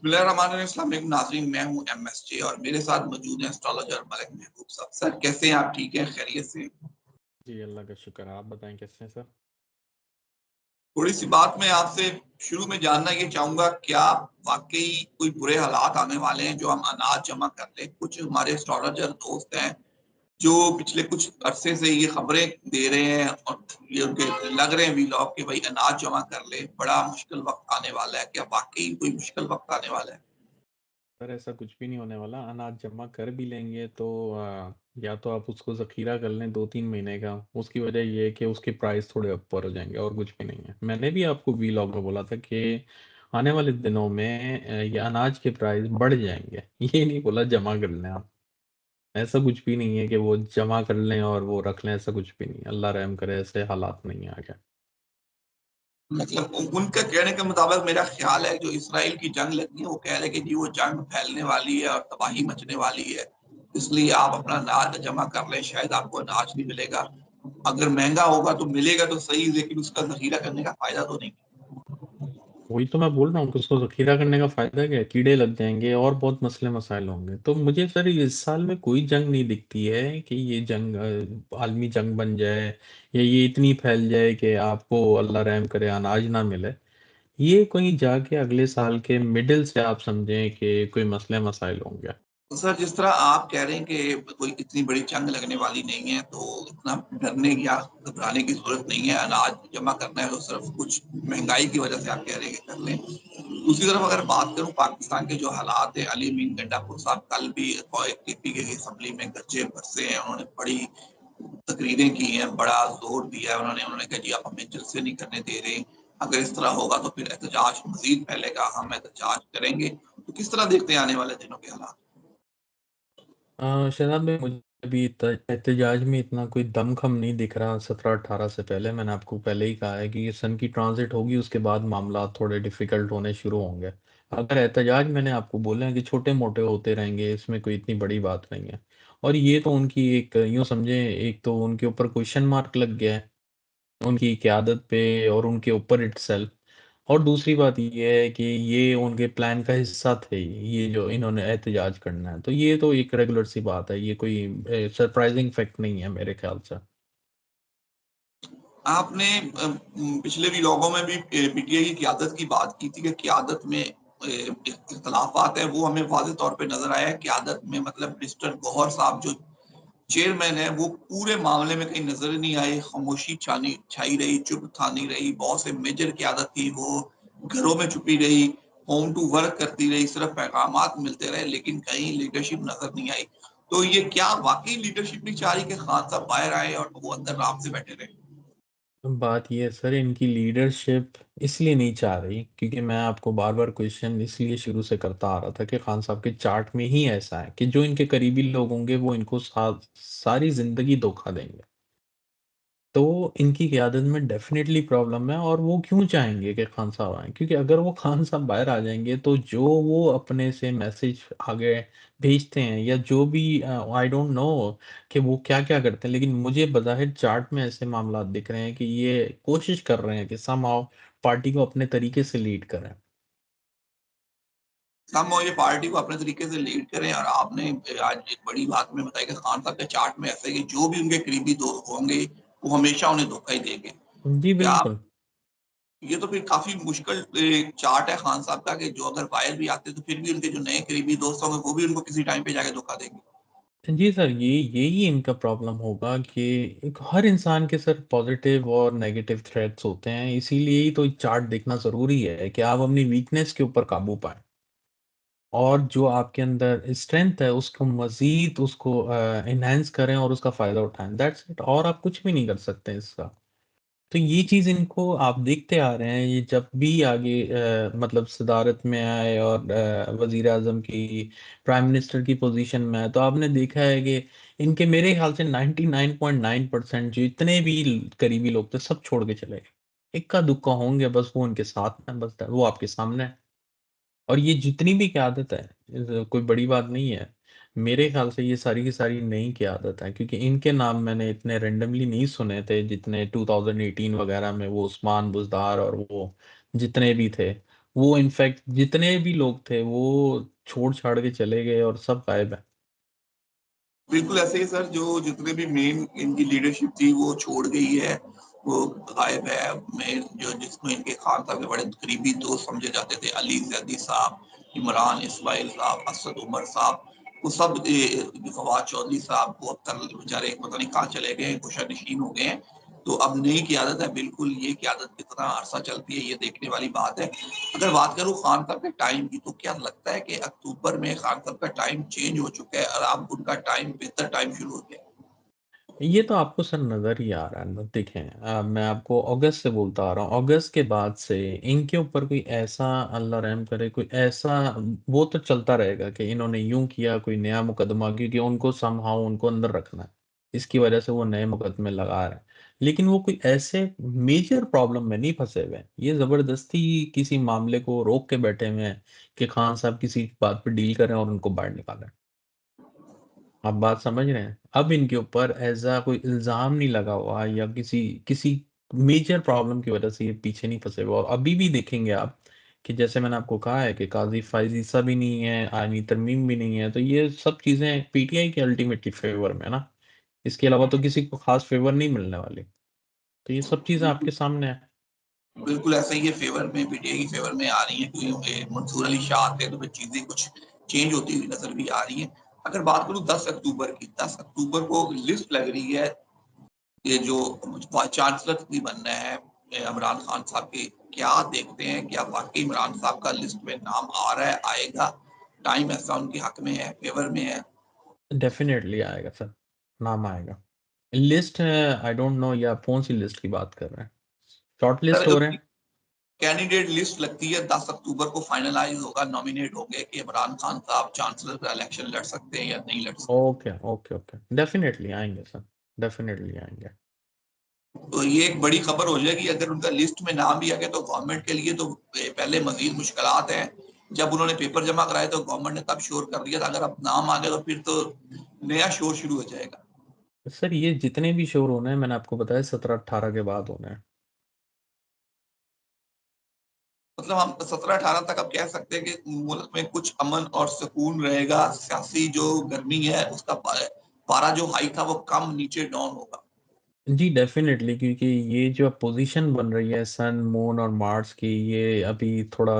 बिस्मिल्लाहिर्रहमानिर्रहीम नाज़रीन, मैं हूं एमएसजे और मेरे साथ मौजूद हैं एस्ट्रोलॉजर मलिक महबूब साहब। सर कैसे हैं आप? ठीक हैं? खैरियत से हैं? जी, अल्लाह का शुक्र है। आप बताएँ कैसे हैं सर? थोड़ी सी बात मैं आपसे शुरू में जानना ये चाहूंगा, क्या वाकई कोई बुरे हालात आने वाले हैं जो हम अनाज जमा कर लें? कुछ हमारे एस्ट्रोलॉजर दोस्त हैं जो पिछले कुछ अरसे से ये खबरें दे रहे हैं और ये उनके लग रहे हैं वीलॉग कि भाई अनाज जमा कर ले, बड़ा मुश्किल वक्त आने वाला है। क्या वाकई कोई मुश्किल वक्त आने वाला है? सर ऐसा कुछ भी नहीं होने वाला। अनाज जमा कर भी लेंगे तो या तो आप उसको ज़ख़ीरा कर लें 2-3 महीने का। उसकी वजह ये है कि उसके प्राइस थोड़े ऊपर हो जाएँगे और कुछ भी नहीं है। मैंने भी आपको वीलॉग में बोला था कि आने वाले दिनों में ये अनाज के प्राइस बढ़ जाएँगे। ये नहीं बोला जमा कर लें आप। ऐसा कुछ भी नहीं है कि वो जमा कर लें और वो रख लें, ऐसा कुछ भी नहीं है। अल्लाह रहम करे, ऐसे हालात नहीं है आगे। मतलब उनके कहने के मुताबिक मेरा ख्याल है जो इसराइल की जंग लगी है वो कह रहे हैं कि जी वो जंग फैलने वाली है और तबाही मचने वाली है, इसलिए आप अपना अनाज जमा कर लें, शायद आपको अनाज नहीं मिलेगा। अगर महंगा होगा तो मिलेगा तो सही, लेकिन उसका जखीरा करने का फायदा तो नहीं। वही तो मैं बोल रहा हूँ कि उसको ज़ख़ीरा करने का फ़ायदा क्या है? कीड़े लग जाएँगे और बहुत मसले-मसाइल होंगे। तो मुझे सर इस साल में कोई जंग नहीं दिखती है कि ये जंग आलमी जंग बन जाए या ये इतनी फैल जाए कि आपको अल्लाह रहम करे अनाज ना मिले। ये कहीं जाके अगले साल के मिडल से आप समझें कि कोई मसले-मसाइल होंगे। तो सर जिस तरह आप कह रहे हैं कि कोई इतनी बड़ी जंग लगने वाली नहीं है, तो इतना डरने या घबराने की ज़रूरत नहीं है। अनाज जमा करना है तो सिर्फ़ कुछ महँगाई की वज़ह से आप कह रहे हैं कि कर लें। दूसरी तरफ अगर बात करूँ पाकिस्तान के जो हालात हैं, अली अमीन गंडापुर साहब कल भी केपी के असेंबली में गरजे बरसे हैं, उन्होंने बड़ी तकरीरें की हैं, बड़ा ज़ोर दिया है उन्होंने कहा जी आप हमें जलसे नहीं करने दे रहे, अगर इस तरह होगा तो फिर एहतजाज मज़ीद फैलेगा, हम एहतजाज करेंगे। तो किस तरह देखते हैं आने वाले दिनों के हालात? शहज़ाद भाई मुझे अभी एहतजाज में इतना कोई दमख़म नहीं दिख रहा 17-18 से पहले। मैंने आपको पहले ही कहा है कि ये सन की ट्रांज़िट होगी उसके बाद मामला थोड़े डिफ़िकल्ट होने शुरू होंगे। अगर एहतजाज मैंने आपको बोला है कि छोटे-मोटे होते रहेंगे, इसमें कोई इतनी बड़ी बात नहीं है। और ये तो उनकी एक यूँ समझें एक तो उनके ऊपर क्वेश्चन मार्क लग गया है, उनकी क़यादत पे और उनके ऊपर इट्सेल्फ़। और दूसरी बात ये है कि ये उनके प्लान का हिस्सा थे, ये जो इन्होंने एहतजाज करना है। तो ये तो एक रेगुलर सी बात है, ये कोई सरप्राइज़िंग फैक्ट नहीं है मेरे ख़्याल से। आपने पिछले व्लॉगों में भी पीटीआई की क़यादत की बात की थी कि क़यादत में इख्तिलाफ़ात हैं, वो हमें वाज़ेह तौर पे नज़र आया है। क़यादत में मतलब मिस्टर गौहर साहब जो चेयरमैन है, वो पूरे मामले में कहीं नज़र ही नहीं आए, खामोशी छानी छाई रही, चुप थानी रही। बहुत से मेजर क़यादत थी, वो घरों में छुपी रही, होम टू वर्क करती रही, सिर्फ़ पैगामात मिलते रहे, लेकिन कहीं लीडरशिप नज़र नहीं आई। तो ये क्या वाक़ई लीडरशिप नहीं चाह रही कि खान साहब बाहर आए और वो अंदर आराम से बैठे रहें? बात ये है सर इनकी लीडरशिप इसलिए नहीं चाह रही क्योंकि मैं आपको बार-बार क्वेश्चन इसलिए शुरू से करता आ रहा था कि खान साहब के चार्ट में ही ऐसा है कि जो इनके करीबी लोग होंगे वो इनको सारी ज़िंदगी धोखा देंगे। तो इनकी क़यादत में डेफ़िनेटली प्रॉब्लम है और वो क्यों चाहेंगे कि खान साहब आएँ? क्योंकि अगर वो खान साहब बाहर आ जाएँगे तो जो वो अपने से मैसेज आगे भेजते हैं या जो भी आई डोंट नो कि वो क्या-क्या करते हैं, लेकिन मुझे बज़ाहिर चार्ट में ऐसे मामलात दिख रहे हैं कि ये कोशिश कर रहे हैं कि समहाउ पार्टी को अपने तरीके से लीड करें। हम ये पार्टी को अपने तरीके से लीड करें और आपने आज एक बड़ी बात में बताई कि खान साहब के चार्ट में ऐसा है कि जो भी उनके करीबी दोस्त होंगे, वो हमेशा उन्हें धोखा ही देंगे। जी, क्या आप बिल्कुल। ये तो फिर काफ़ी मुश्किल चार्ट है खान साहब का कि जो अगर बाहर भी आते, तो फिर भी उनके जो नए करीबी दोस्त होंगे, वो भी उनको किसी टाइम पे जाके धोखा देंगे। जी सर, यही इनका प्रॉब्लम होगा कि एक हर इंसान के सर पॉज़िटिव और नेगेटिव थ्रेड्स होते हैं, इसीलिए ही तो चार्ट देखना ज़रूरी है कि आप अपनी वीकनेस के ऊपर काबू पाएँ। और जो आपके अंदर स्ट्रेंथ है उसको मज़ीद उसको एनहांस करें और उसका फ़ायदा उठाएँ, दैट्स इट और आप कुछ भी नहीं कर सकते इसका। तो ये चीज़ इनको आप देखते आ रहे हैं, ये जब भी आगे मतलब सदारत में आए और वज़ीर-ए-आज़म की, प्राइम मिनिस्टर की पोज़ीशन में आए, तो आपने देखा है कि इनके मेरे ख़्याल से 99.9% जो इतने भी करीबी लोग थे, सब छोड़ के चले गए। इक्का-दुक्का होंगे बस वो उनके साथ हैं, बस वो आपके सामने है। और ये जितनी भी क़यादत है, कोई बड़ी बात नहीं है। मेरे ख़्याल से ये सारी की सारी नई क़यादत है क्योंकि इनके नाम मैंने इतने रैंडमली नहीं सुने थे जितने 2018 वग़ैरह में वो उस्मान बुज़दार और वो जितने भी थे। वो इनफैक्ट जितने भी लोग थे वो छोड़-छाड़ के चले गए और सब गायब हैं। बिल्कुल ऐसे ही सर, जो जितने भी मेन इनकी लीडरशिप थी वो छोड़ गई है, वो गायब है। मेन जो जिसमें इनके खान साहब के बड़े करीबी दोस्त समझे जाते थे, अली जैदी साहब, इमरान इस्माइल साहब, असद उमर साहब, वो सब फवाद चौधरी साहब वो अब तक बेचारे पता नहीं कहाँ चले गए, गुशा-नशीन हो गए हैं। तो अब नई क़यादत है, बिल्कुल ये क़यादत कितना अरसा चलती है ये देखने वाली बात है। अगर बात करूँ खान साहब के टाइम की, तो क्या लगता है कि अक्टूबर में खान साहब का टाइम चेंज हो चुका है और अब उनका टाइम बेहतर टाइम शुरू हो गया है? ये तो आपको सर नज़र ही आ रहा है ना। देखें मैं आपको अगस्त से बोलता आ रहा हूँ, अगस्त के बाद से इनके ऊपर कोई ऐसा, अल्लाह रहम करे, कोई ऐसा वो तो चलता रहेगा कि इन्होंने यूँ किया, कोई नया मुकदमा, क्योंकि उनको समहाउ उनको अंदर रखना है। इसकी वजह से वो नए मुकदमे लगा रहे हैं। लेकिन वो कोई ऐसे मेजर प्रॉब्लम में नहीं फँसे हुए हैं। ये ज़बरदस्ती किसी मामले को रोक के बैठे हुए हैं कि खान साहब किसी बात पे डील करें और उनको बाहर निकालें। आप बात समझ रहे हैं? अब इनके ऊपर ऐज़ा कोई इल्ज़ाम नहीं लगा हुआ या किसी किसी मेजर प्रॉब्लम की वज़ह से ये पीछे नहीं फँसे हुए, और अभी भी देखेंगे आप कि जैसे मैंने आपको कहा है कि काज़ी फ़ाइज़ ईसा भी नहीं है, आईनी तरमीम भी नहीं है, तो ये सब चीज़ें पीटीआई के अल्टीमेटली फ़ेवर में है ना। इसके अलावा तो किसी को ख़ास फ़ेवर नहीं मिलने वाली। तो ये सब चीज़ें आपके बिल्कुल, सामने है। बिल्कुल ऐसा ही है, फ़ेवर में पीटीआई की फ़ेवर में आ रही हैं, क्योंकि मंसूर अली शाह थे तो फिर चीज़ें कुछ चेंज होती हुई नज़र भी आ रही हैं। अगर बात करूँ 10 अक्टूबर की, 10 अक्टूबर को लिस्ट लग रही है, ये जो चांसलर भी बनना है इमरान खान साहब के, क्या देखते हैं, क्या वाक़ई इमरान साहब का लिस्ट में नाम आ रहा है, आएगा? टाइम ऐसा उनके हक में है, फ़ेवर में है? डेफ़िनिटली आएगा सर, नाम आएगा। लिस्ट आई डोंट नो ये आप कौन-सी लिस्ट की बात कर रहे हैं? शॉर्ट लिस्ट सर, हो रहे हैं? कैंडिडेट लिस्ट लगती है 10 अक्टूबर को फाइनलाइज़ होगा, नॉमिनेट होंगे कि इमरान खान साहब चांसलर का इलेक्शन लड़ सकते हैं या नहीं लड़ सकते। Okay, okay, okay. डेफ़िनिटली आएँगे सर, डेफ़िनिटली आएँगे। तो ये एक बड़ी खबर हो जाएगी अगर उनका लिस्ट में नाम भी आ गया, तो गवर्नमेंट के लिए तो पहले मज़ीद मुश्किलात हैं। जब उन्होंने पेपर जमा कराए तो गवर्नमेंट ने तब शोर कर दिया था, अगर अब नाम आ गया तो फिर तो नया शोर शुरू हो जाएगा। सर ये जितने भी शोर होने हैं मैंने आपको बताया 17-18 के बाद होने हैं। मतलब हम 17-18 तक अब कह सकते हैं कि मुल्क में कुछ अमन और सुकून रहेगा, सियासी जो गर्मी है उसका पारा जो हाई था वो कम नीचे डाउन होगा। जी डेफ़िनिटली, क्योंकि ये जो पोज़ीशन बन रही है सन, मून और मार्स की, ये अभी थोड़ा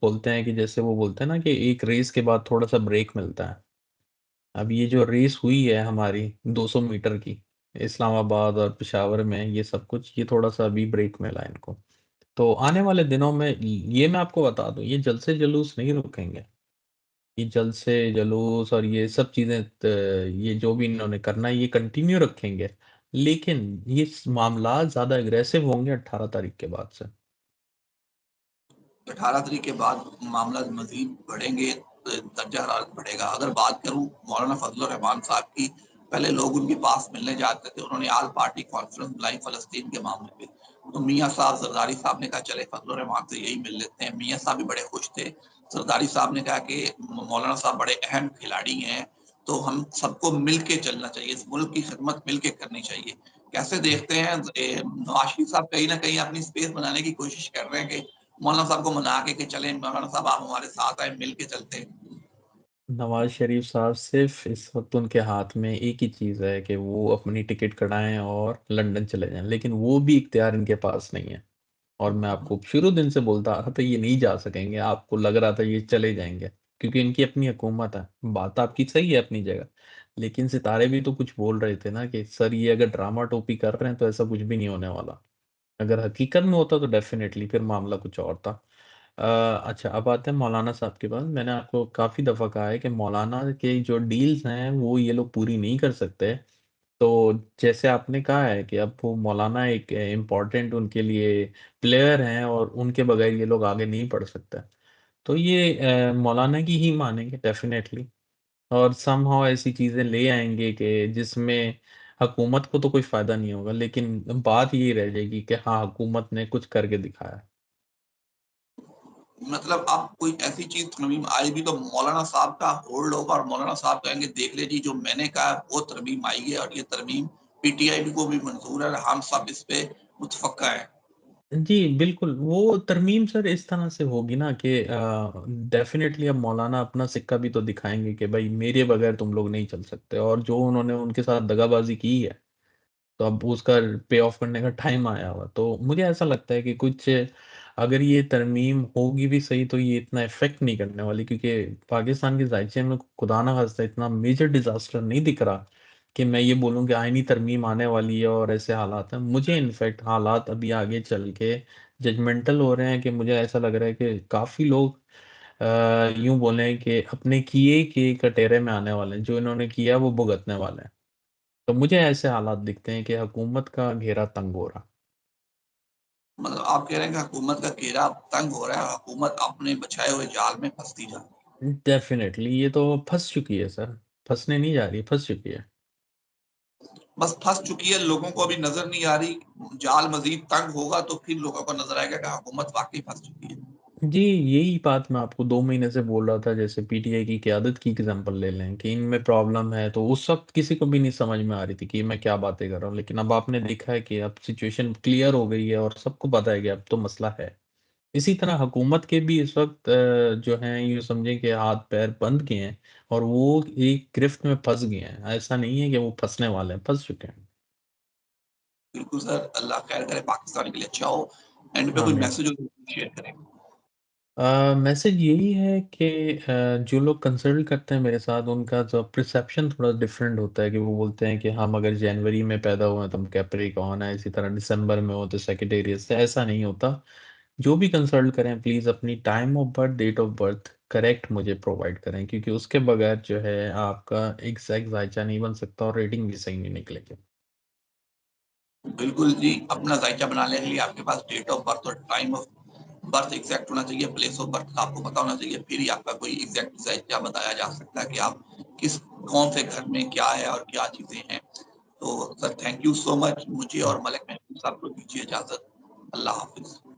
बोलते हैं कि जैसे वो बोलते हैं ना कि एक रेस के बाद थोड़ा-सा ब्रेक मिलता है। अब ये जो रेस हुई है हमारी 200 मीटर की, इस्लामाबाद और पेशावर में, ये सब कुछ, ये थोड़ा-सा अभी ब्रेक मिला है इनको। तो आने वाले दिनों में ये मैं आपको बता दूँ, ये जलसे-जुलूस नहीं रुकेंगे। ये जलसे-जुलूस और ये सब चीज़ें ये जो भी इन्होंने करना है ये कंटिन्यू रखेंगे। लेकिन ये मामलात ज़्यादा एग्रेसिव होंगे 18 तारीख के बाद से। 18 तारीख के बाद मामला मज़ीद बढ़ेंगे, दर्जा हरारत बढ़ेगा। अगर बात करूँ मौलाना फजल रहमान साहब की, पहले लोग उनके पास मिलने जाते थे, उन्होंने ऑल पार्टी कॉन्फ्रेंस बुलाई फ़लस्तीन के मामले पे। तो मियाँ साहब ज़रदारी साहब ने कहा चले फजल रहमान से यही मिल लेते हैं। मियाँ साहब भी बड़े खुश थे। ज़रदारी साहब ने कहा कि मौलाना साहब बड़े अहम खिलाड़ी हैं, तो हम सबको मिल के चलना चाहिए, इस मुल्क की खिदमत मिल के करनी चाहिए। कैसे देखते हैं नवाज़ शरीफ साहब कहीं न कहीं अपनी स्पेस बनाने की कोशिश कर रहे हैं कि मौलाना साहब को मना के कि चलें मौलाना साहब आप हमारे साथ आएँ, मिल के चलते हैं। नवाज़ शरीफ साहब सिर्फ़ इस वक़्त उनके हाथ में एक ही चीज़ है कि वो अपनी टिकट कटाएँ और लंदन चले जाएँ, लेकिन वो भी इख्तियार इनके पास नहीं है। और मैं आपको शुरू दिन से बोलता आ रहा था ये नहीं जा सकेंगे, आपको लग रहा था ये चले जाएँगे, क्योंकि इनकी अपनी हुकूमत है। बात आपकी सही है अपनी जगह, लेकिन सितारे भी तो कुछ बोल रहे थे ना कि सर ये अगर ड्रामा टोपी कर रहे हैं तो ऐसा कुछ भी नहीं होने वाला। अगर हकीकत में होता तो डेफ़िनेटली फिर मामला कुछ और था। अ, अच्छा अब आते हैं मौलाना साहब के पास। मैंने आपको काफ़ी दफ़ा कहा है कि मौलाना के जो डील्स हैं वो ये लोग पूरी नहीं कर सकते। तो जैसे आपने कहा है कि अब वो मौलाना एक इम्पोर्टेंट उनके लिए प्लेयर हैं और उनके बगैर ये लोग आगे नहीं बढ़ सकते। तो ये मौलाना की ही मानेंगे डेफ़िनेटली, और समहाउ ऐसी चीज़ें ले आएँगे कि जिसमें हुकूमत को तो कोई फ़ायदा नहीं होगा, लेकिन बात ये रह जाएगी कि हाँ, हुकूमत ने कुछ करके दिखाया। मतलब अब कोई ऐसी चीज़ तरमीम आएगी तो मौलाना साहब का होल्ड होगा और मौलाना साहब कहेंगे देख लीजिए जो मैंने कहा वो तरमीम आई है और ये तरमीम पीटीआई को भी मंज़ूर है और हम सब इस पे मुतफ़क्का हैं। जी, बिल्कुल, वो तरमीम सर इस तरह से होगी ना कि डेफ़िनेटली अब मौलाना अपना सिक्का भी तो दिखाएँगे कि भई मेरे बगैर तुम लोग नहीं चल सकते, और जो उन्होंने उनके साथ दगाबाज़ी की है, तो अब उसका पे ऑफ करने का टाइम आया हुआ। तो मुझे ऐसा लगता है कि कुछ, अगर ये तरमीम होगी भी सही तो ये इतना इफ़ेक्ट नहीं करने वाली, क्योंकि पाकिस्तान के ज़ायचे में खुदा ना ख़ास्ता इतना मेजर डिज़ास्टर नहीं दिख रहा कि मैं ये बोलूँ कि आईनी तरमीम आने वाली है और ऐसे हालात हैं। मुझे इनफैक्ट हालात अभी आगे चल के जजमेंटल हो रहे हैं कि मुझे ऐसा लग रहा है कि काफ़ी लोग यूँ बोलें कि अपने किए के कटघरे में आने वाले हैं, जो इन्होंने किया वो भुगतने वाले हैं। तो मुझे ऐसे हालात दिखते हैं कि हुकूमत का घेरा तंग हो रहा। मतलब आप कह रहे हैं कि हुकूमत का घेरा तंग हो रहा है, हुकूमत अपने बिछाए हुए जाल में फँसती जा रही है। डेफ़िनेटली ये तो फँस चुकी है सर, फँसने नहीं जा रही, फँस चुकी है। बस फँस चुकी है, लोगों को अभी नज़र नहीं आ रही, जाल मज़ीद तंग होगा तो फिर लोगों को नज़र आएगा कि हुकूमत वाक़ई फँस चुकी है। जी, यही बात मैं आपको 2 महीने से बोल रहा था, जैसे पीटीआई की क़यादत की एग्ज़ाम्पल ले लें कि इनमें प्रॉब्लम है, तो उस वक़्त किसी को भी नहीं समझ में आ रही थी कि मैं क्या बातें कर रहा हूँ। लेकिन अब आपने देखा है कि अब सिचुएशन क्लियर हो गई है और सबको पता है कि अब तो मसला है। इसी तरह हुकूमत के भी इस वक़्त जो हैं यूँ समझें कि हाथ-पैर बँध गए हैं और वो एक गिरफ्त में फँस गए हैं। ऐसा नहीं है कि वो फँसने वाले हैं, फँस चुके हैं। बिल्कुल सर, अल्लाह खैर करे, पाकिस्तान के लिए अच्छा हो। एंड पे कोई आमीन। मैसेज हो तो शेयर करें। मैसेज यही है कि जो लोग कंसल्ट करते हैं मेरे साथ, उनका जो परसेप्शन थोड़ा डिफरेंट होता है कि वो बोलते हैं कि हम अगर जनवरी में पैदा हुए हैं तो हम कैप्रिकॉर्न हैं, इसी तरह दिसंबर में हो तो सैजिटेरियस है, ऐसा नहीं होता। जो भी कंसल्ट करें प्लीज़ अपनी time of birth, date of birth correct मुझे प्रोवाइड करें, क्योंकि उसके बगैर जो है आपका एग्जैक्ट जायचा नहीं बन सकता और रेटिंग भी सही नहीं निकलेगी। बिल्कुल जी, अपना ज़ायचा बनाने के लिए आपके पास डेट ऑफ बर्थ और टाइम ऑफ बर्थ एग्ज़ैक्ट होना चाहिए, प्लेस ऑफ बर्थ का आपको पता होना चाहिए, फिर ही आपका कोई एग्ज़ैक्ट ज़ायचा बताया जा सकता है कि आप किस कौन से घर में क्या है और क्या चीज़ें हैं। तो sir thank you so much, मुझे और मलिक महबूब साहब को दीजिए इजाज़त। अल्लाह हाफ़िज़।